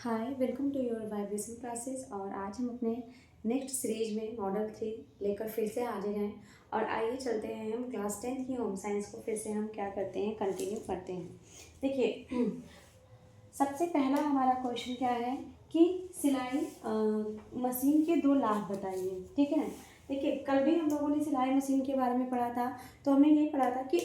Hi welcome to your vibration classes. और आज हम अपने नेक्स्ट सीरीज में मॉडल 3 लेकर फिर से हाजिर हैं। और आइए चलते हैं हम क्लास 10 की होम साइंस को फिर से हम क्या करते हैं, कंटिन्यू करते हैं। देखिए सबसे पहला हमारा क्वेश्चन क्या है कि सिलाई मशीन के 2 लाभ बताइए। ठीक है, देखिए कल भी हम लोगों ने सिलाई मशीन के बारे में पढ़ा था, तो हमने ये पढ़ा था कि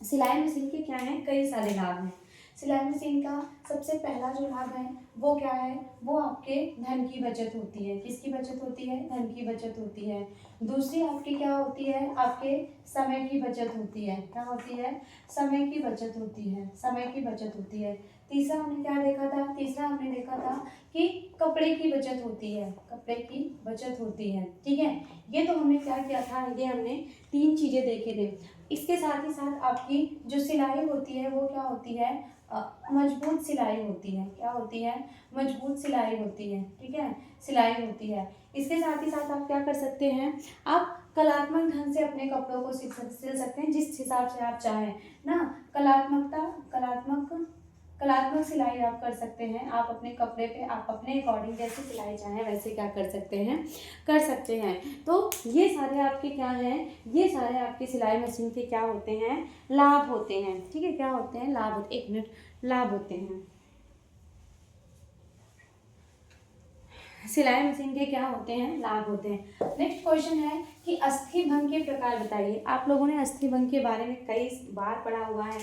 सिलाई मशीन के क्या हैं, कई सारे लाभ हैं। सिलाई मशीन का सबसे पहला जो लाभ है वो क्या है, वो आपके धन की बचत होती है। किसकी बचत होती है? धन की बचत होती है। दूसरी आपकी क्या होती है? आपके समय की बचत होती है। क्या होती है? समय की बचत होती है। समय की बचत होती है। तीसरा हमने क्या देखा था? तीसरा हमने देखा था कि कपड़े की बचत होती है। कपड़े की बचत होती है। ठीक है, ये तो हमने क्या किया था, ये हमने 3 चीजें देखे थे। इसके साथ ही साथ आपकी जो सिलाई होती है वो क्या होती है? मजबूत सिलाई होती है। क्या होती है? मजबूत सिलाई होती है। ठीक है, सिलाई होती है। इसके साथ ही साथ आप क्या कर सकते हैं, आप कलात्मक ढंग से अपने कपड़ों को सिल सकते हैं जिस हिसाब से आप चाहें ना। कलात्मक सिलाई आप कर सकते हैं। आप अपने कपड़े पे आप अपने अकॉर्डिंग जैसे सिलाई चाहें वैसे क्या कर सकते हैं, कर सकते हैं। तो ये सारे आपके क्या हैं, ये सारे आपके सिलाई मशीन के क्या होते हैं, लाभ होते हैं। ठीक है, क्या होते हैं? लाभ होते हैं। 1 मिनट, लाभ होते हैं। सिलाई मशीन के क्या होते हैं? लाभ होते हैं। नेक्स्ट क्वेश्चन है कि अस्थिभंग के प्रकार बताइए। आप लोगों ने अस्थिभंग के बारे में कई बार पढ़ा हुआ है।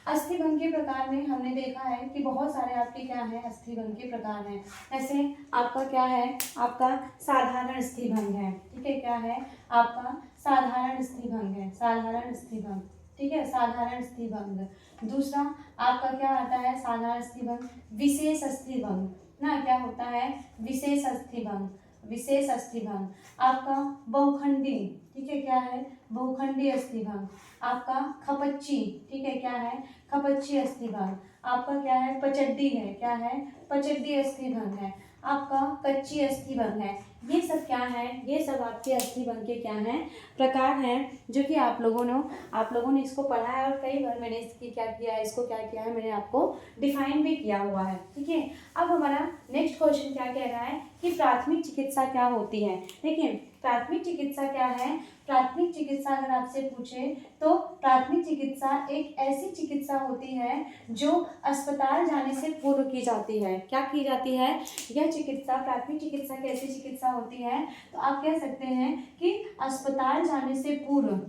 अस्थिभंग के प्रकार में हमने देखा है कि बहुत सारे आपके क्या हैं, अस्थिभंग के प्रकार हैं। जैसे आपका क्या है, आपका साधारण अस्थिभंग है। ठीक है, क्या है? आपका साधारण अस्थिभंग है। साधारण अस्थिभंग, ठीक है, साधारण अस्थिभंग। दूसरा आपका क्या आता है? साधारण अस्थिभंग। विशेष अस्थिभंग ना, क्या होता है? विशेष अस्थिभंग। विशेष अस्थिभंग आपका बहुखंडी। ठीक है, क्या है? बहुखंडी अस्थिभंग। आपका खपच्ची। ठीक है, क्या है? खपच्ची अस्थिभंग। आपका क्या है? पचड्डी है। क्या है? पचड्डी अस्थिभंग है। आपका कच्ची अस्थिभंग है। ये सब क्या है? ये सब आपके अस्थिभंग के क्या हैं, प्रकार हैं, जो कि आप लोगों ने इसको पढ़ा है। और कई बार मैंने इसकी क्या किया है, इसको क्या किया है, मैंने आपको डिफाइन भी किया हुआ है। ठीक है, अब हमारा नेक्स्ट क्वेश्चन क्या कह रहा है कि प्राथमिक चिकित्सा क्या होती है। देखिए प्राथमिक चिकित्सा क्या है? प्राथमिक चिकित्सा अगर आपसे पूछे तो प्राथमिक चिकित्सा एक ऐसी चिकित्सा होती है जो अस्पताल जाने से पूर्व की जाती है। क्या की जाती है? यह चिकित्सा, प्राथमिक चिकित्सा कैसी चिकित्सा होती है? तो आप कह सकते हैं कि अस्पताल जाने से पूर्व,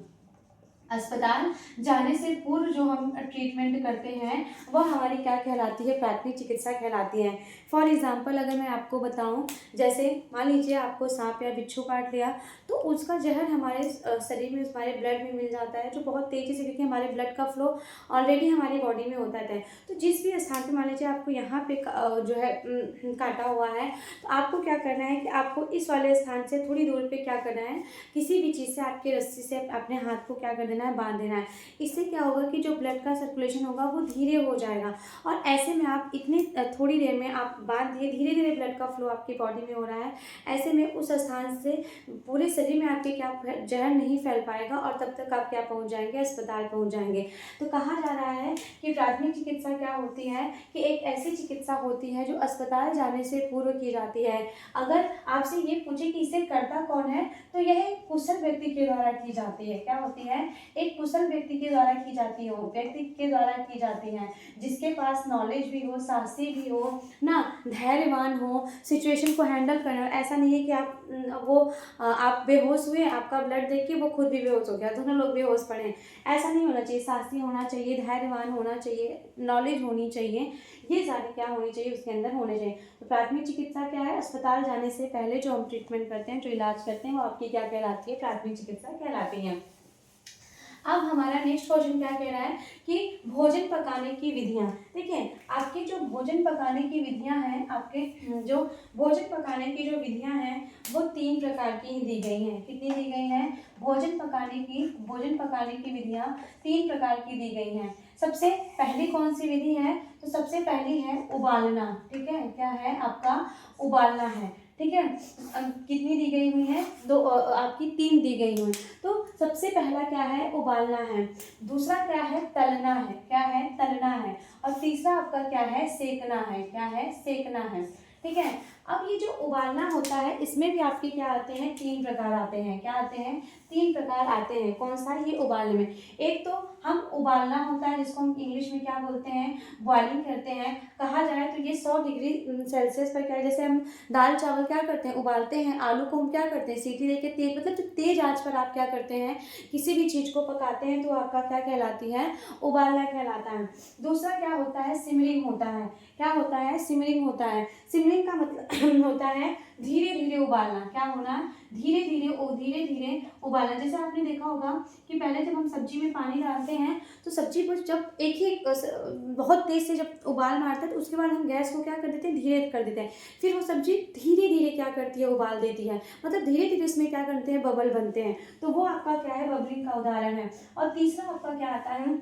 अस्पताल जाने से पूर्व जो हम ट्रीटमेंट करते हैं वह हमारी क्या कहलाती है? प्राथमिक चिकित्सा कहलाती है। फॉर एग्जांपल अगर मैं आपको बताऊं, जैसे मान लीजिए आपको सांप या बिच्छू काट लिया, तो उसका जहर हमारे शरीर में, हमारे ब्लड में मिल जाता है, जो बहुत तेज़ी से, क्योंकि हमारे ब्लड का फ्लो ऑलरेडी हमारी बॉडी में होता है। तो जिस भी स्थान पर मान लीजिए आपको यहाँ पे जो है काटा हुआ है, तो आपको क्या करना है कि आपको इस वाले स्थान से थोड़ी दूर पे क्या करना है, किसी भी चीज़ से, आपकी रस्सी से अपने हाथ को क्या कर देना है, बांध देना है। इससे क्या होगा कि जो ब्लड का सर्कुलेशन होगा वो धीरे हो जाएगा। और ऐसे में आप इतनी थोड़ी देर में आप बांध दिए, धीरे धीरे ब्लड का फ्लो आपकी बॉडी में हो रहा है। ऐसे में उस स्थान से पूरे शरीर में आपके क्या जहर नहीं फैल पाएगा, और तब तक आप क्या पहुंच जाएंगे, अस्पताल पहुंच जाएंगे। तो कहा जा रहा है कि प्राथमिक चिकित्सा क्या होती है कि एक ऐसी चिकित्सा होती है जो अस्पताल जाने से पूर्व की जाती है। अगर आपसे ये पूछे कि इसे करता कौन है, तो यह एक कुशल व्यक्ति के द्वारा की जाती है। क्या होती है? एक कुशल व्यक्ति के द्वारा की जाती है, व्यक्ति के द्वारा की जाती है, जिसके पास नॉलेज भी हो, साहसी भी हो ना, धैर्यवान हो, सिचुएशन को हैंडल करना। ऐसा नहीं है कि आप बेहोश हुए, आपका ब्लड देख के वो खुद भी बेहोश हो गया, दोनों लोग बेहोश पड़े, ऐसा नहीं होना चाहिए। साहसी होना चाहिए, धैर्यवान होना चाहिए, नॉलेज होनी चाहिए, ये सारी क्या होनी चाहिए, उसके अंदर होने चाहिए। तो प्राथमिक चिकित्सा क्या है? अस्पताल जाने से पहले जो हम ट्रीटमेंट करते हैं, जो इलाज करते हैं, वो आपकी क्या कहलाती है? प्राथमिक चिकित्सा कहलाती है। अब हमारा नेक्स्ट क्वेश्चन क्या कह रहा है कि भोजन पकाने की विधियां। देखिए आपकी जो भोजन पकाने की विधियां हैं, आपके जो भोजन पकाने की जो विधियां हैं वो 3 प्रकार की दी गई हैं। कितनी दी गई हैं? भोजन पकाने की विधियां 3 प्रकार की दी गई हैं। सबसे पहली कौन सी विधि है? तो सबसे पहली है उबालना। ठीक है, क्या है? आपका उबालना है। ठीक है, कितनी दी गई हुई है? आपकी 3 दी गई हुई। तो सबसे पहला क्या है? उबालना है। दूसरा क्या है? तलना है। क्या है? तलना है। और तीसरा आपका क्या है, सेकना है। क्या है, सेकना है। ठीक है। अब ये जो उबालना होता है इसमें भी आपके क्या आते हैं, 3 प्रकार आते हैं। क्या आते हैं, 3 प्रकार आते हैं। कौन सा, ये उबालने में। एक तो हम उबालना होता है जिसको हम इंग्लिश में क्या बोलते हैं, बॉइलिंग करते हैं। कहा जाए तो ये 100 डिग्री सेल्सियस पर क्या है, जैसे हम दाल चावल क्या करते हैं, उबालते हैं। आलू को हम क्या करते हैं, सीटी देके तेज, मतलब जो तेज आंच पर आप क्या करते हैं, किसी भी चीज़ को पकाते हैं तो आपका क्या कहलाती है, उबालना कहलाता है। दूसरा क्या होता है, सिमरिंग होता है। क्या होता है, सिमरिंग होता है। सिमरिंग का मतलब होता है धीरे धीरे उबालना। क्या होना, धीरे धीरे उबालना। जैसे आपने देखा होगा कि पहले जब हम सब्जी में पानी डालते हैं तो सब्जी को जब एक ही बहुत तेज से जब उबाल मारता है तो उसके बाद हम गैस को क्या कर देते हैं, धीरे कर देते हैं। फिर वो सब्जी धीरे धीरे क्या करती है, उबाल देती है। मतलब धीरे धीरे इसमें क्या करते हैं, बबल बनते हैं। तो वो आपका क्या है, बबलिंग का उदाहरण है। और तीसरा आपका क्या आता है,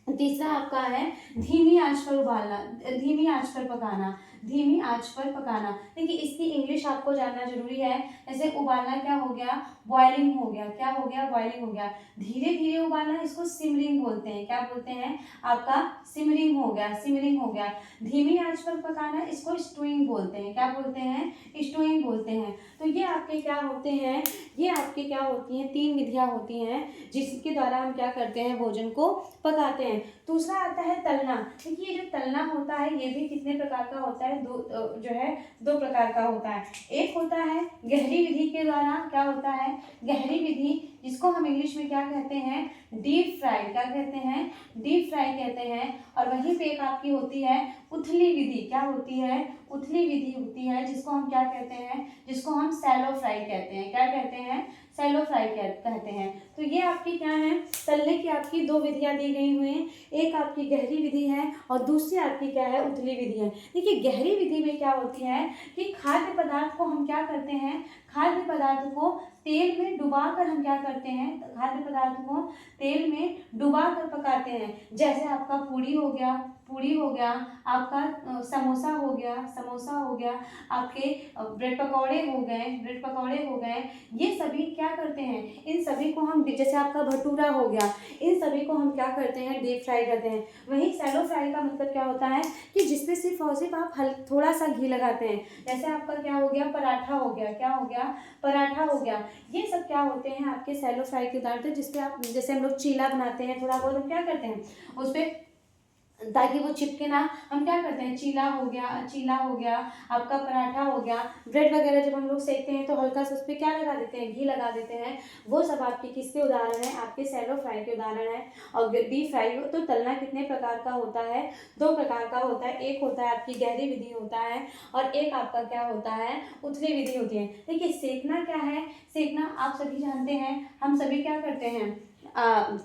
तीसरा आपका है धीमी आंच पर उबालना, धीमी आंच पर पकाना, धीमी आंच पर पकाना। देखिए इसकी इंग्लिश आपको जानना जरूरी है। जैसे उबालना क्या हो गया, बॉइलिंग हो गया। क्या हो गया, बॉइलिंग हो गया। धीरे धीरे उबालना इसको सिमरिंग बोलते हैं। क्या बोलते हैं, आपका सिमरिंग हो गया, सिमरिंग हो गया। धीमी आंच पर पकाना इसको स्टूइंग बोलते हैं। क्या बोलते हैं, स्टूइंग बोलते हैं। तो ये आपके क्या होते हैं, ये आपके क्या होती हैं, 3 विधियां होती हैं जिसके द्वारा हम क्या करते हैं, भोजन को पकाते हैं। दूसरा आता है तलना। देखिए जो तलना होता है ये भी कितने प्रकार का होता है, दो प्रकार का होता है। एक होता है गहरी विधि के द्वारा। क्या होता है, गहरी विधि, जिसको हम इंग्लिश में क्या कहते हैं, डीप फ्राई। क्या कहते हैं, डीप फ्राई कहते हैं। और वहीं पे एक आपकी होती है उथली विधि। क्या होती है, उथली विधि होती है, जिसको हम क्या कहते हैं, जिसको हम सैलो फ्राई कहते हैं। क्या कहते हैं, सैलो फ्राई कहते हैं। तो ये आपकी क्या है, तलने की आपकी 2 विधियां दी गई हुई हैं। एक आपकी गहरी विधि है और दूसरी आपकी क्या है, उथली विधि है। देखिए गहरी विधि में क्या होती है कि खाद्य पदार्थ को हम क्या करते हैं, खाद्य पदार्थ को तेल में डुबाकर हम क्या करते हैं, खाद्य पदार्थ को तेल में डुबाकर पकाते हैं। जैसे आपका पूड़ी हो गया, पूड़ी हो गया, आपका समोसा हो गया, समोसा हो गया, आपके ब्रेड पकौड़े हो गए, ब्रेड पकौड़े हो गए। ये सभी क्या करते हैं, इन सभी को हम, जैसे आपका भटूरा हो गया, इन सभी को हम क्या करते हैं, डीप फ्राई करते हैं। वहीं सैलो फ्राई का मतलब क्या होता है कि जिसमें सिर्फ और सिर्फ आप थोड़ा सा घी लगाते हैं। जैसे आपका क्या हो गया, पराठा हो गया। क्या हो गया, पराठा हो गया। ये सब क्या होते हैं, आपके सैलो फ्राई के उदाहरण। जिसपे आप, जैसे हम लोग चीला बनाते हैं, थोड़ा बहुत हम क्या करते हैं उस पर, ताकि वो चिपके ना, हम क्या करते हैं, चीला हो गया, चीला हो गया, आपका पराठा हो गया। ब्रेड वगैरह जब हम लोग सेकते हैं तो हल्का सा उस पर क्या लगा देते हैं, घी लगा देते हैं। वो सब आपके किसके उदाहरण है, आपके सैलो फ्राई के उदाहरण है। और डीप फ्राई हो तो तलना कितने प्रकार का होता है, 2 प्रकार का होता है। एक होता है आपकी गहरी विधि होता है और एक आपका क्या होता है, उथली विधि होती है। देखिए सेकना क्या है, सेकना आप सभी जानते हैं, हम सभी क्या करते हैं,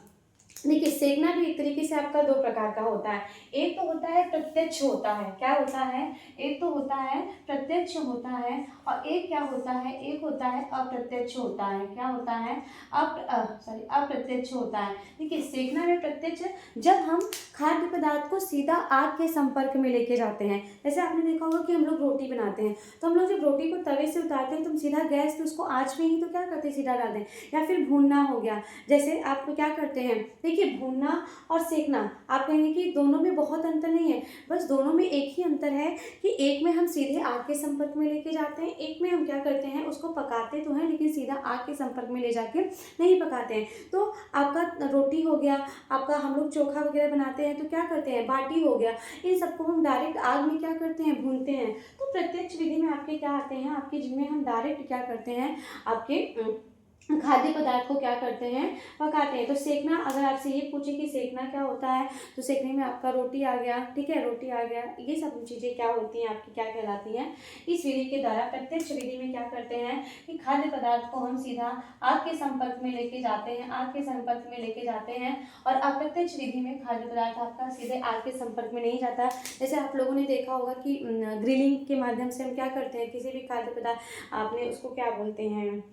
देखिए सेकना भी एक तरीके से आपका 2 प्रकार का होता है। एक तो होता है प्रत्यक्ष होता है। क्या होता है, एक तो होता है प्रत्यक्ष होता है और एक क्या होता है, एक होता है अप्रत्यक्ष होता है। क्या होता है, अप्रत्यक्ष होता है। देखिए सेकना में प्रत्यक्ष, जब हम खाद्य पदार्थ को सीधा आग के संपर्क में लेके जाते हैं। जैसे आपने देखा होगा कि हम लोग रोटी बनाते हैं तो हम लोग जब रोटी को तवे से उतारते हैं तो हम सीधा गैस पे उसको आँच में ही तो क्या करते हैं, सीधा डालते हैं। या फिर भूनना हो गया, जैसे आप क्या करते हैं, देखिए भूनना और सेकना, आप कहेंगे कि दोनों में बहुत अंतर नहीं है। बस दोनों में एक ही अंतर है कि एक में हम सीधे आग के संपर्क में लेके जाते हैं, एक में हम क्या करते हैं, उसको पकाते तो हैं लेकिन सीधा आग के संपर्क में ले जाके नहीं पकाते हैं। तो आपका रोटी हो गया, आपका हम लोग चोखा वगैरह बनाते हैं तो क्या करते हैं, बाटी हो गया, इन सबको हम डायरेक्ट आग में क्या करते हैं, भूनते हैं। तो प्रत्यक्ष विधि में आपके क्या आते हैं, आपके जिनमें हम डायरेक्ट क्या करते हैं, आपके खाद्य पदार्थ को क्या करते हैं, पकाते हैं। तो सेकना, अगर आपसे ये पूछे कि सेकना क्या होता है तो सेकने में आपका रोटी आ गया, ठीक है, रोटी आ गया, ये सब चीज़ें क्या होती हैं, आपकी क्या कहलाती हैं। इस विधि के द्वारा प्रत्यक्ष विधि में क्या करते हैं कि खाद्य पदार्थ को हम सीधा आग के संपर्क में लेके जाते हैं, आग के संपर्क में लेके जाते हैं। और अप्रत्यक्ष विधि में खाद्य पदार्थ आपका सीधे आग के संपर्क में नहीं जाता। जैसे आप लोगों ने देखा होगा कि ग्रिलिंग के माध्यम से हम क्या करते हैं, किसी भी खाद्य पदार्थ, आपने उसको क्या बोलते हैं,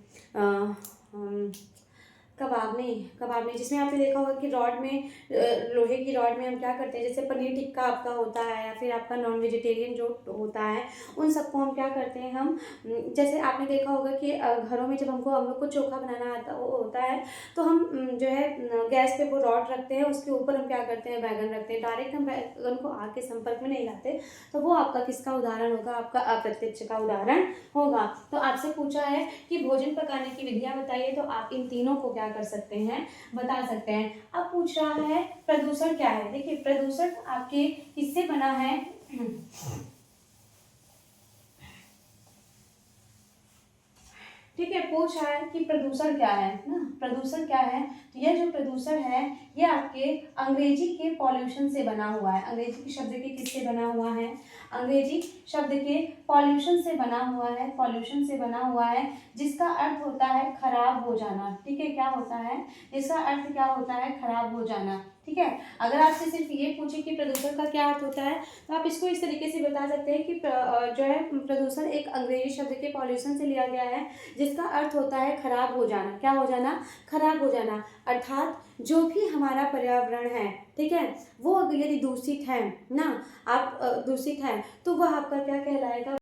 कबाब नहीं, जिसमें आपने देखा होगा कि रॉड में लोहे की रॉड में हम क्या करते हैं, जैसे पनीर टिक्का आपका होता है या फिर आपका नॉन वेजिटेरियन जो होता है, उन सबको हम क्या करते हैं, हम जैसे आपने देखा होगा कि घरों में जब हम लोग को चोखा बनाना आता होता है, तो हम जो है गैस पे वो रॉड रखते हैं, उसके ऊपर हम क्या करते हैं, बैगन रखते हैं, डायरेक्ट हम बैगन को आग के संपर्क में नहीं लाते। तो वो आपका किसका उदाहरण होगा, आपका अप्रत्यक्ष का उदाहरण होगा। तो आपसे पूछा है कि भोजन पकाने की विधियां बताइए, तो आप इन तीनों को क्या कर सकते हैं, बता सकते हैं। अब पूछ रहा है प्रदूषण क्या है। देखिए प्रदूषण आपके किससे बना है, ठीक है, पूछ रहा है कि प्रदूषण क्या है ना, प्रदूषण क्या है। तो यह जो प्रदूषण है ये आपके अंग्रेजी के पॉल्यूशन से बना हुआ है। अंग्रेजी के शब्द के किससे बना हुआ है, अंग्रेजी शब्द के पॉल्यूशन से बना हुआ है, पॉल्यूशन से बना हुआ है, जिसका अर्थ होता है खराब हो जाना। ठीक है, क्या होता है, इसका अर्थ क्या होता है, खराब हो जाना। ठीक है, अगर आपसे सिर्फ ये पूछे कि प्रदूषण का क्या अर्थ होता है, तो आप इसको इस तरीके से बता सकते हैं कि जो है प्रदूषण एक अंग्रेजी शब्द के पॉल्यूशन से लिया गया है, जिसका अर्थ होता है खराब हो जाना। क्या हो जाना, खराब हो जाना। अर्थात जो भी हमारा पर्यावरण है, ठीक है, वो अगर यदि दूषित है ना, आप दूषित है, तो वह आपका क्या कहलाएगा,